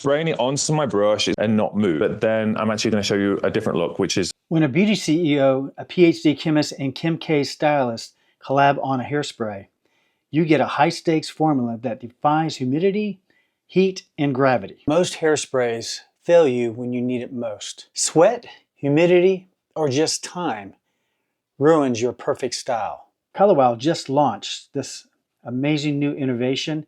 spraying it onto my brush and not move. But then I'm actually going to show you a different look, which is when a beauty CEO, a PhD chemist, and Kim K stylist collab on a hairspray, you get a high-stakes formula that defies humidity, heat, and gravity. Most hairsprays fail you when you need it most. Sweat, humidity, or just time ruins your perfect style. Color Wow just launched this amazing new innovation,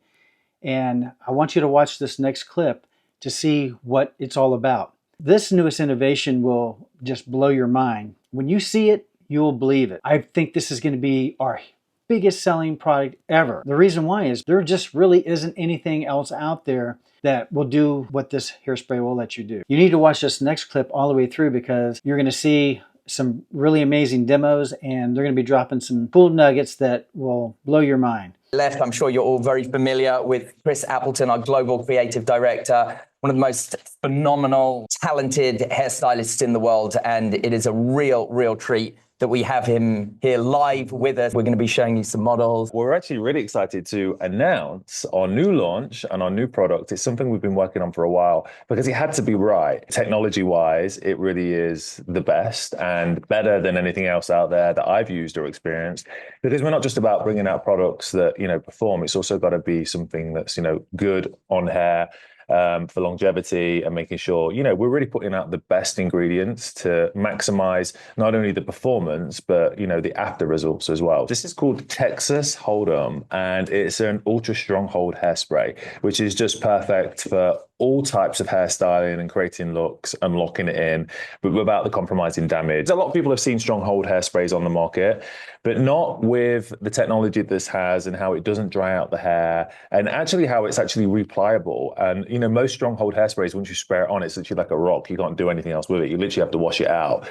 and I want you to watch this next clip to see what it's all about. This newest innovation will just blow your mind. When you see it, you will believe it. I think this is going to be our biggest selling product ever. The reason why is there just really isn't anything else out there that will do what this hairspray will let you do. You need to watch this next clip all the way through because you're going to see some really amazing demos and they're going to be dropping some cool nuggets that will blow your mind. Left, I'm sure you're all very familiar with Chris Appleton, our global creative director, one of the most phenomenal, talented hairstylists in the world. And it is a real treat that we have him here live with us. We're going to be showing you some models. we're actually really excited to announce our new launch and our new product. It's something we've been working on for a while because it had to be right. Technology-wise, it really is the best and better than anything else out there that I've used or experienced. Because we're not just about bringing out products that, perform. It's also got to be something that's, good on hair, for longevity and making sure, we're really putting out the best ingredients to maximize not only the performance, but, the after results as well. This is called Texas Hold'em, and it's an ultra strong hold hairspray, which is just perfect for all types of hairstyling and creating looks and locking it in, but without the compromising damage. A lot of people have seen strong hold hairsprays on the market, but not with the technology this has and how it doesn't dry out the hair and actually how it's actually repliable. And, most strong hold hairsprays, once you spray it on, it's literally like a rock. You can't do anything else with it. You literally have to wash it out.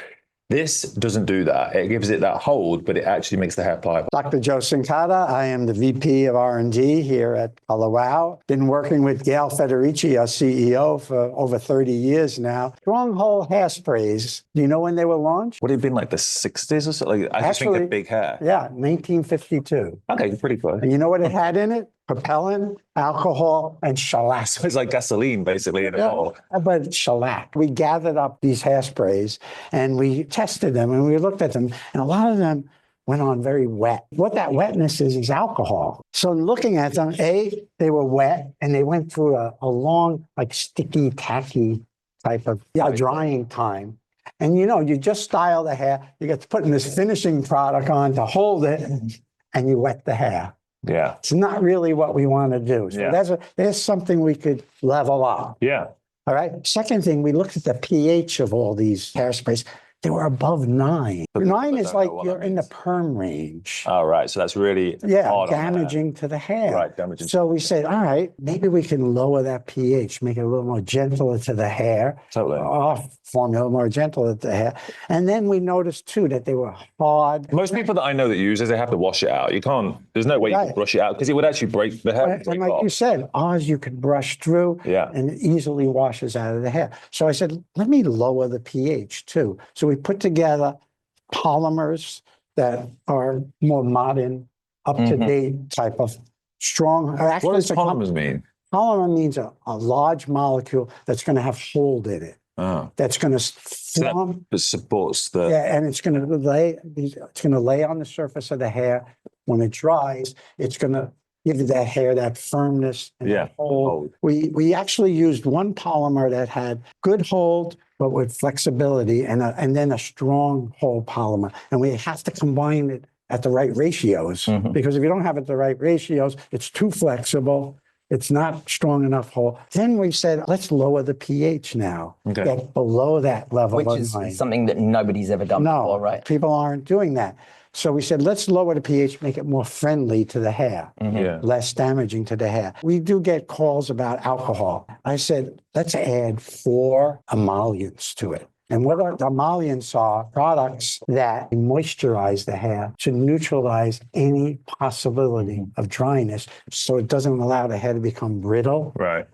This doesn't do that. It gives it that hold, but it actually makes the hair pliable. Dr. Joe Sincata, I am the VP of R&D here at Color Wow. Been working with Gail Federici, our CEO, for over 30 years now. Stronghold hairsprays. Do you know when they were launched? Would it have been like the 60s or something? I just think of big hair. Yeah, 1952. Okay, pretty close. And you know what it had in it? Propellant, alcohol, and shellac. So it's like gasoline, basically, in a bottle. But shellac. We gathered up these hairsprays and we tested them and we looked at them, and a lot of them went on very wet. What that wetness is alcohol. So looking at them, they were wet and they went through a long, like sticky, tacky type of drying time. And you just style the hair, you get to putting this finishing product on to hold it, and you wet the hair. Yeah. It's not really what we want to do. So there's something we could level up. Yeah. All right. Second thing, we looked at the pH of all these hairsprays. They were above 9. 9 is like you're in the perm range. All right. So that's really hard damaging to the hair. Right. Damaging. So we said, all right, maybe we can lower that pH, make it a little more gentler to the hair. Totally. Our formula more gentler to the hair. And then we noticed too that they were hard. Most people that I know that use this, they have to wash it out. You can't, there's no way you can brush it out because it would actually break the hair. And like you said, ours you could brush through and it easily washes out of the hair. So I said, let me lower the pH too. So we put together polymers that are more modern, up-to-date type of strong. What does polymers mean? Polymer means a large molecule that's going to have hold in it. Oh. That's going to form. That supports the. Yeah, and it's going to lay. It's going to lay on the surface of the hair. When it dries, it's going to give that hair that firmness and that hold. We actually used one polymer that had good hold, but with flexibility, and then a strong hold polymer. And we have to combine it at the right ratios, because if you don't have it at the right ratios, it's too flexible. It's not strong enough hold. Then we said, let's lower the pH now. Get below that level. Which is something that nobody's ever done before, right? People aren't doing that. So we said, let's lower the pH, make it more friendly to the hair, less damaging to the hair. We do get calls about alcohol. I said, let's add 4 emollients to it. And what our emollients are products that moisturize the hair to neutralize any possibility of dryness, so it doesn't allow the hair to become brittle. Right.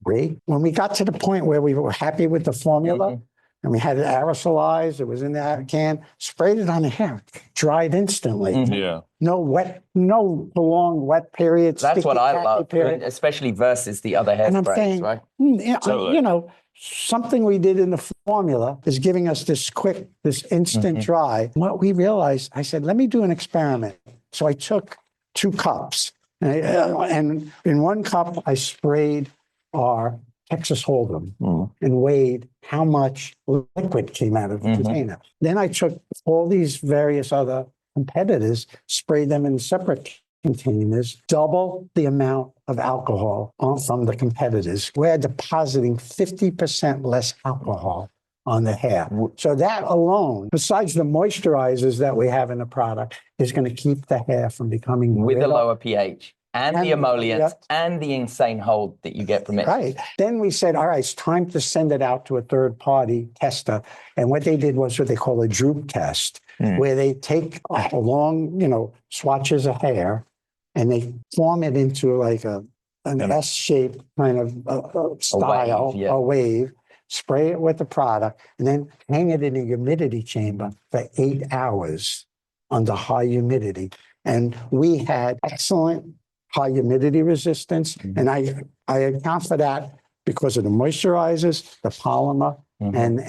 When we got to the point where we were happy with the formula, and we had it aerosolized. It was in that can, sprayed it on the hair, dried instantly. Yeah. No prolonged wet period. That's what I love, period. especially versus the other And I'm hairsprays, saying, right? you know, something we did in the formula is giving us this quick, this instant dry. What we realized, I said, let me do an experiment. So I took 2 cups, and in 1 cup, I sprayed our Texas Hold'em and weighed how much liquid came out of the container. Then I took all these various other competitors, sprayed them in separate containers, double the amount of alcohol from the competitors. We're depositing 50% less alcohol on the hair. So that alone, besides the moisturizers that we have in the product, is going to keep the hair from becoming with brittle. the lower pH. And the emollients and the insane hold that you get from it. Right. Then we said, all right, it's time to send it out to a third-party tester. And what they did was what they call a droop test, where they take a long, swatches of hair, and they form it into like an S-shaped kind of style, a wave, spray it with the product, and then hang it in a humidity chamber for 8 hours under high humidity. And we had excellent high humidity resistance. And I account for that because of the moisturizers, the polymer, and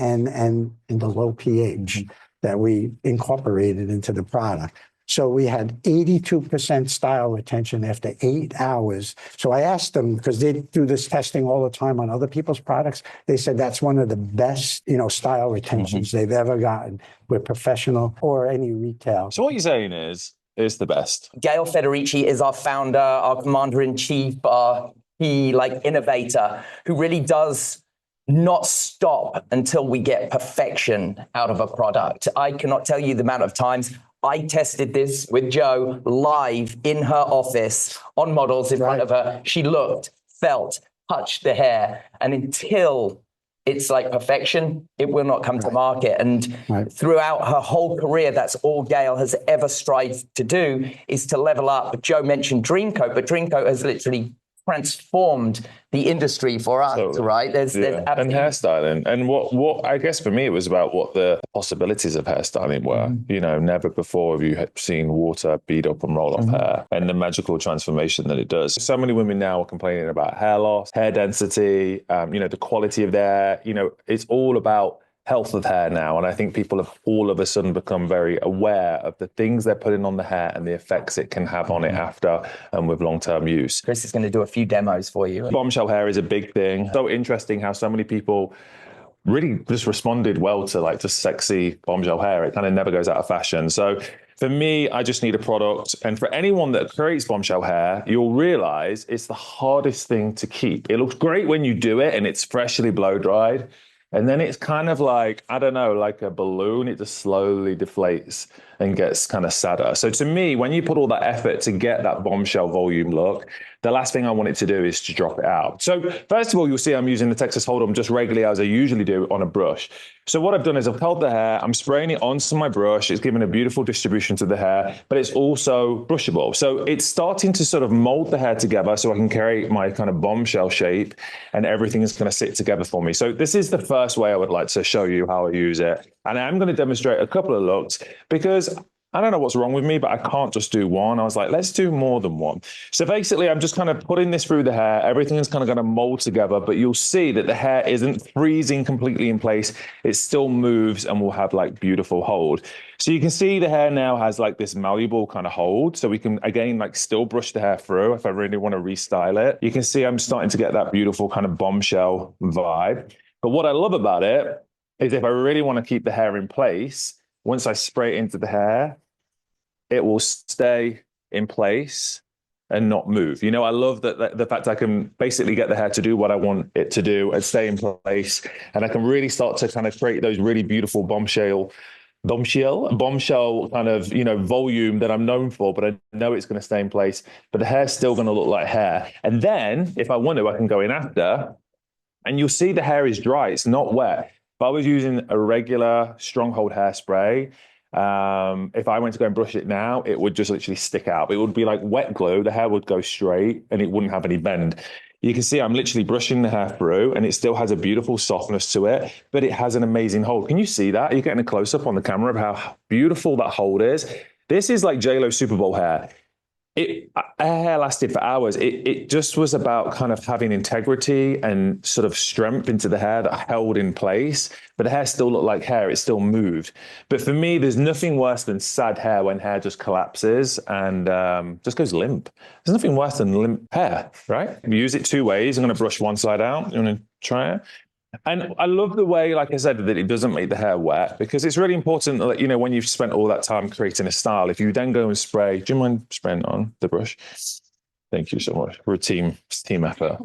the low pH that we incorporated into the product. So we had 82% style retention after 8 hours. So I asked them, because they do this testing all the time on other people's products, they said that's one of the best, style retentions they've ever gotten with professional or any retail. So what you're saying is, it's the best. Gail Federici is our founder, our commander-in-chief, our key innovator, who really does not stop until we get perfection out of a product. I cannot tell you the amount of times I tested this with Jo live in her office on models in front of her. She looked, felt, touched the hair, and until it's like perfection, it will not come to market. And throughout her whole career, that's all Gail has ever strived to do, is to level up. Jo mentioned Dreamcoat, but Dreamcoat has literally transformed the industry for us, right? There's and hairstyling. And what I guess for me, it was about what the possibilities of hairstyling were. Never before have you seen water bead up and roll off hair, and the magical transformation that it does. So many women now are complaining about hair loss, hair density, the quality of their hair. It's all about health of hair now. And I think people have all of a sudden become very aware of the things they're putting on the hair and the effects it can have on it after and with long-term use. Chris is going to do a few demos for you. Bombshell hair is a big thing. So interesting how so many people really just responded well to just sexy bombshell hair. It kind of never goes out of fashion. So for me, I just need a product. And for anyone that creates bombshell hair, you'll realize it's the hardest thing to keep. It looks great when you do it and it's freshly blow dried. And then it's kind of like, I don't know, like a balloon. It just slowly deflates and gets kind of sadder. So to me, when you put all that effort to get that bombshell volume look, the last thing I want it to do is to drop it out. So first of all, you'll see I'm using the Texas Hold'em just regularly as I usually do on a brush. So what I've done is I've held the hair, I'm spraying it onto my brush. It's giving a beautiful distribution to the hair, but it's also brushable. So it's starting to sort of mold the hair together so I can create my kind of bombshell shape and everything is going to sit together for me. So this is the first way I would like to show you how I use it. And I'm going to demonstrate a couple of looks because I don't know what's wrong with me, but I can't just do one. I was like, let's do more than one. So basically, I'm just kind of putting this through the hair. Everything is kind of going to mold together, but you'll see that the hair isn't freezing completely in place. It still moves and will have beautiful hold. So you can see the hair now has this malleable kind of hold. So we can, again, still brush the hair through if I really want to restyle it. You can see I'm starting to get that beautiful kind of bombshell vibe. But what I love about it is if I really want to keep the hair in place, once I spray it into the hair, it will stay in place and not move. I love that the fact I can basically get the hair to do what I want it to do and stay in place. And I can really start to kind of create those really beautiful bombshell kind of, volume that I'm known for, but I know it's going to stay in place, but the hair's still going to look like hair. And then if I want to, I can go in after and you'll see the hair is dry. It's not wet. If I was using a regular stronghold hairspray, if I went to go and brush it now, it would just literally stick out. It would be like wet glue. The hair would go straight and it wouldn't have any bend. You can see I'm literally brushing the hair through and it still has a beautiful softness to it, but it has an amazing hold. Can you see that? You're getting a close up on the camera of how beautiful that hold is. This is like J-Lo Super Bowl hair. Her hair lasted for hours. It just was about kind of having integrity and sort of strength into the hair that held in place, but the hair still looked like hair. It still moved. But for me, there's nothing worse than sad hair when hair just collapses and just goes limp. There's nothing worse than limp hair, right? You use it two ways. I'm going to brush one side out. You want to try it? And I love the way, like I said, that it doesn't make the hair wet, because it's really important that, you know, when you've spent all that time creating a style, if you then go and spray, do you mind spraying on the brush? Thank you so much. We're a team effort.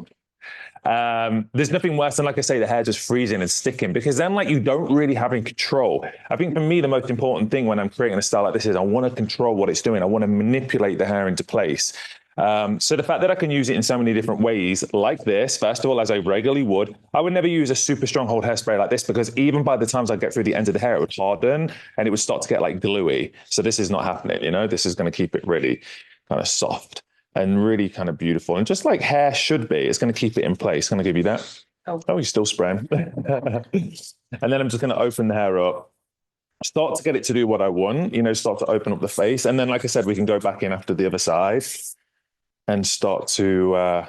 There's nothing worse than, like I say, the hair just freezing and sticking, because then like you don't really have any control. I think for me, the most important thing when I'm creating a style like this is I want to control what it's doing. I want to manipulate the hair into place. So the fact that I can use it in so many different ways like this, first of all, as I regularly would, I would never use a super strong hold hairspray like this, because even by the times I get through the end of the hair, it would harden and it would start to get like gluey. So this is not happening, you know, this is going to keep it really kind of soft and really kind of beautiful. And just like hair should be, it's going to keep it in place. Going to give you that. Oh, you're still spraying. And then I'm just going to open the hair up. Start to get it to do what I want, you know, start to open up the face. And then, like I said, we can go back in after the other side and start to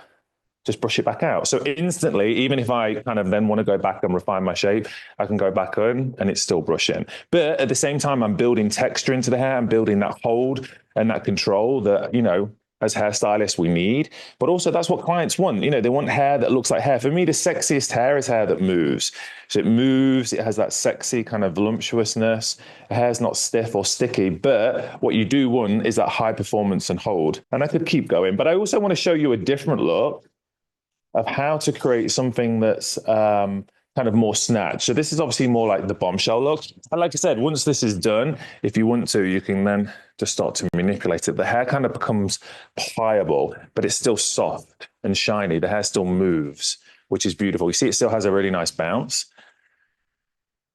just brush it back out. So instantly, even if I kind of then want to go back and refine my shape, I can go back on and it's still brushing. But at the same time, I'm building texture into the hair. I'm building that hold and that control that, you know, as hairstylists we need. But also that's what clients want. You know, they want hair that looks like hair. For me, the sexiest hair is hair that moves. So it moves, it has that sexy kind of voluptuousness. The hair's not stiff or sticky, but what you do want is that high performance and hold. And I could keep going, but I also want to show you a different look of how to create something that's kind of more snatch. So this is obviously more like the bombshell look. And like I said, once this is done, if you want to, you can then just start to manipulate it. The hair kind of becomes pliable, but it's still soft and shiny. The hair still moves, which is beautiful. You see, it still has a really nice bounce.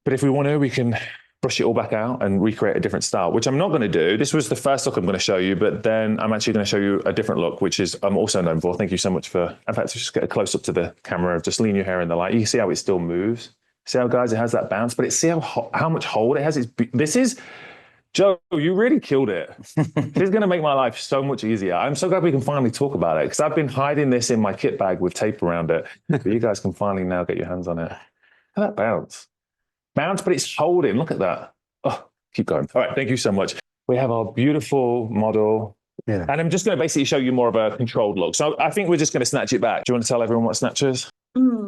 But if we want to, we can brush it all back out and recreate a different style, which I'm not going to do. This was the first look I'm going to show you, but then I'm actually going to show you a different look, which is I'm also known for. Thank you so much for, in fact, just get a close up to the camera, just lean your hair in the light. You see how it still moves. See how, guys, it has that bounce, but see how much hold it has. This is, Joe, you really killed it. This is going to make my life so much easier. I'm so glad we can finally talk about it, because I've been hiding this in my kit bag with tape around it, but you guys can finally now get your hands on it. How that bounce. Bounce, but it's holding. Look at that. Oh, keep going. All right, thank you so much. We have our beautiful model. Yeah. And I'm just going to basically show you more of a controlled look. So I think we're just going to snatch it back. Do you want to tell everyone what snatch is?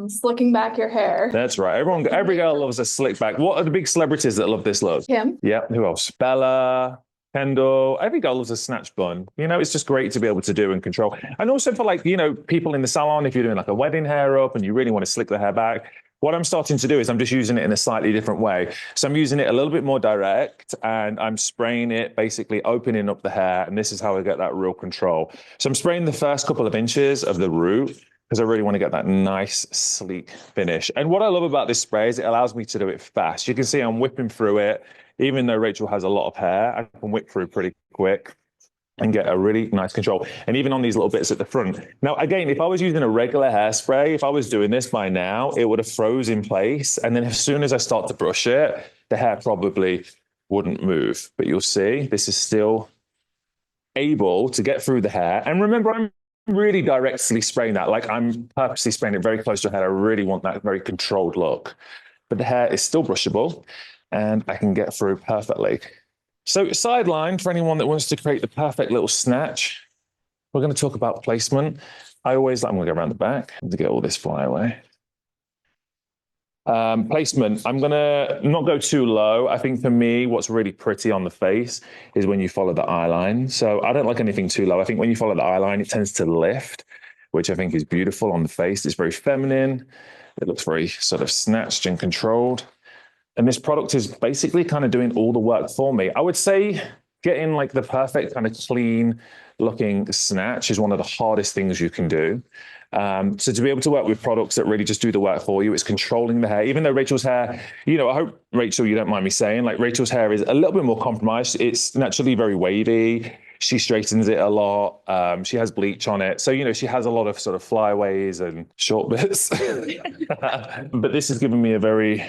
Slicking back your hair. That's right. Every girl loves a slick back. What are the big celebrities that love this look? Kim. Yeah. Who else? Bella, Kendall. Every girl loves a snatch bun. You know, it's just great to be able to do and control. And also for, like, you know, people in the salon, if you're doing like a wedding hair up and you really want to slick the hair back, what I'm starting to do is I'm just using it in a slightly different way. So I'm using it a little bit more direct, and I'm spraying it, basically opening up the hair. And this is how I get that real control. So I'm spraying the first couple of inches of the root, because I really want to get that nice, sleek finish. And what I love about this spray is it allows me to do it fast. You can see I'm whipping through it. Even though Rachel has a lot of hair, I can whip through pretty quick and get a really nice control. And even on these little bits at the front. Now, again, if I was using a regular hairspray, if I was doing this by now, it would have froze in place. And then as soon as I start to brush it, the hair probably wouldn't move. But you'll see this is still able to get through the hair. And remember, I'm really directly spraying that. Like, I'm purposely spraying it very close to the hair. I really want that very controlled look. But the hair is still brushable and I can get through perfectly. So sideline, for anyone that wants to create the perfect little snatch, we're going to talk about placement. I'm going to go around the back to get all this fly away. Placement, I'm going to not go too low. I think for me, what's really pretty on the face is when you follow the eye line. So I don't like anything too low. I think when you follow the eye line, it tends to lift, which I think is beautiful on the face. It's very feminine. It looks very sort of snatched and controlled. And this product is basically kind of doing all the work for me. I would say getting like the perfect kind of clean looking snatch is one of the hardest things you can do. So to be able to work with products that really just do the work for you, it's controlling the hair. Even though Rachel's hair, you know, I hope, Rachel, you don't mind me saying, like, Rachel's hair is a little bit more compromised. It's naturally very wavy. She straightens it a lot. She has bleach on it. So, you know, she has a lot of sort of flyaways and short bits. But this has given me a very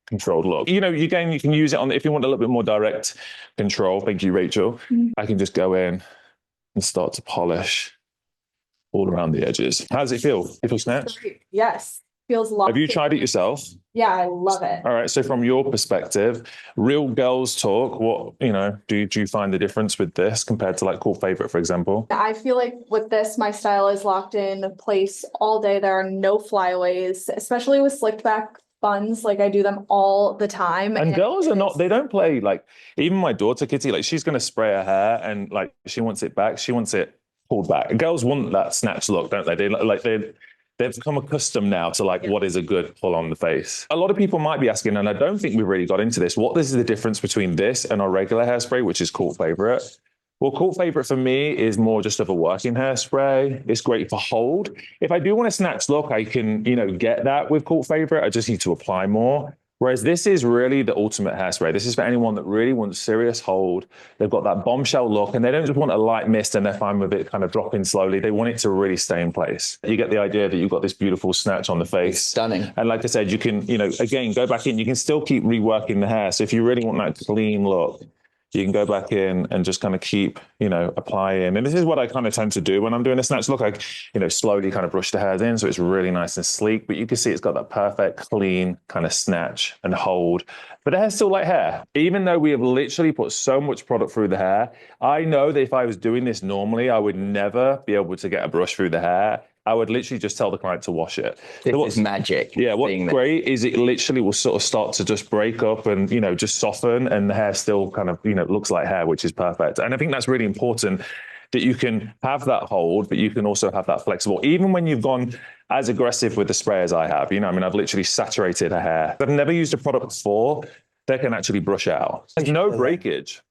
controlled look. You know, again, you can use it on, if you want a little bit more direct control, thank you, Rachel, I can just go in and start to polish all around the edges. How does it feel? It feels snatched? Yes. Feels locked. Have you tried it yourself? Yeah, I love it. All right. So from your perspective, real girls talk, what, you know, do you find the difference with this compared to like Cult Favorite, for example? I feel like with this, my style is locked in place all day. There are no flyaways, especially with slicked back buns. Like I do them all the time. And girls are not, they don't play like, even my daughter, Kitty, like she's going to spray her hair and like she wants it back. She wants it pulled back. Girls want that snatch look, don't they? They've become accustomed now to like what is a good pull on the face. A lot of people might be asking, and I don't think we really got into this, what is the difference between this and our regular hairspray, which is Cult Favorite? Well, Cult Favorite for me is more just of a working hairspray. It's great for hold. If I do want a snatch look, I can, you know, get that with Cult Favorite. I just need to apply more. Whereas this is really the ultimate hairspray. This is for anyone that really wants serious hold. They've got that bombshell look and they don't just want a light mist and they're fine with it kind of dropping slowly. They want it to really stay in place. You get the idea that you've got this beautiful snatch on the face. It's stunning. And like I said, you can, you know, again, go back in. You can still keep reworking the hair. So if you really want that clean look, you can go back in and just kind of keep, you know, applying. And this is what I kind of tend to do when I'm doing a snatch look. I, you know, slowly kind of brush the hairs in so it's really nice and sleek. But you can see it's got that perfect, clean kind of snatch and hold. But the hair's still like hair. Even though we have literally put so much product through the hair, I know that if I was doing this normally, I would never be able to get a brush through the hair. I would literally just tell the client to wash it. This is magic. Yeah, what's great is it literally will sort of start to just break up and, you know, just soften and the hair still kind of, you know, looks like hair, which is perfect. And I think that's really important that you can have that hold, but you can also have that flexible. Even when you've gone as aggressive with the spray as I have, you know, I mean, I've literally saturated her hair. I've never used a product before that can actually brush out. There's no breakage.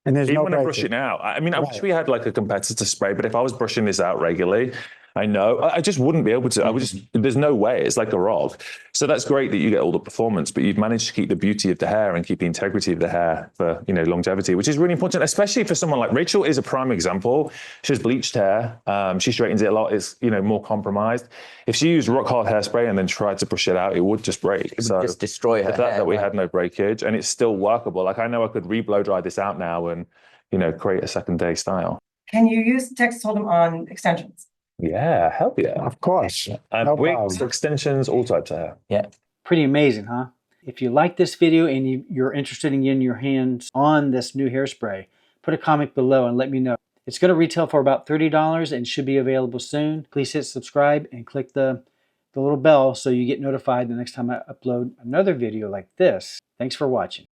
And there's Even no when I brush it out. I mean, I wish we had like a competitor spray, but if I was brushing this out regularly, I know I just wouldn't be able to. I would just, there's no way. It's like a rock. So that's great that you get all the performance, but you've managed to keep the beauty of the hair and keep the integrity of the hair for, you know, longevity, which is really important, especially for someone like Rachel is a prime example. She has bleached hair. She straightens it a lot. It's, you know, more compromised. If she used rock hard hairspray and then tried to brush it out, it would just break. It would just destroy her the fact hair. That we had no breakage and it's still workable. Like I know I could re-blow dry this out now and, you know, create a second day style. Can you use Texas Hold'em on extensions? Yeah, hell yeah. Of course. And wigs, problem. extensions, all types of hair. Yeah. Pretty amazing, huh? If you like this video and you're interested in getting your hands on this new hairspray, put a comment below and let me know. It's going to retail for about $30 and should be available soon. Please hit subscribe and click the little bell so you get notified the next time I upload another video like this. Thanks for watching.